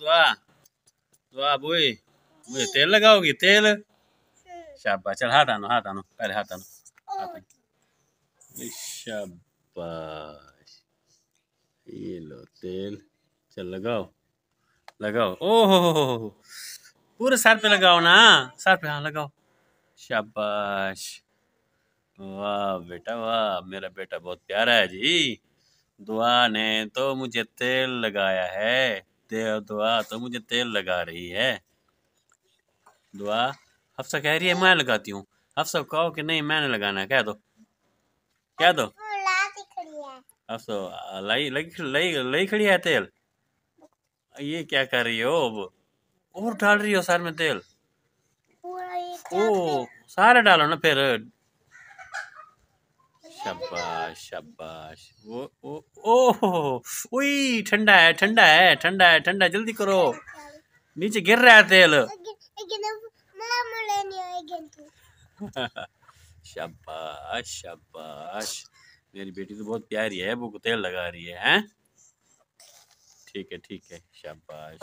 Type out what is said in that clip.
दुआ दुआ बुई बुई तेल लगाओगी तेल। शाबाश चल हाथ आनो पहले हाथ आनो शाबाश ये लो तेल चल लगाओ लगाओ ओहो पूरे सर पे लगाओ ना सर पे हाँ लगाओ शाबाश वाह बेटा वाह मेरा बेटा बहुत प्यारा है जी। दुआ ने तो मुझे तेल लगाया है दुआ तो मुझे तेल लगा रही है। दुआ हफ्सा कह रही है मैं लगाती हूँ। हफ्सा कहो कि नहीं मैंने लगाना है कह दो हफ्सा लाई लाई लाई खड़ी है तेल। ये क्या कर रही हो अब और डाल रही हो सर में तेल। ओ सारे डालो ना फिर। शाबाश शाबाश वो ओह उई ठंडा है ठंडा है ठंडा है ठंडा जल्दी करो नीचे गिर रहा है तेल। शाबाश शाबाश मेरी बेटी तो बहुत प्यारी है वो तेल लगा रही है हैं। ठीक है शाबाश।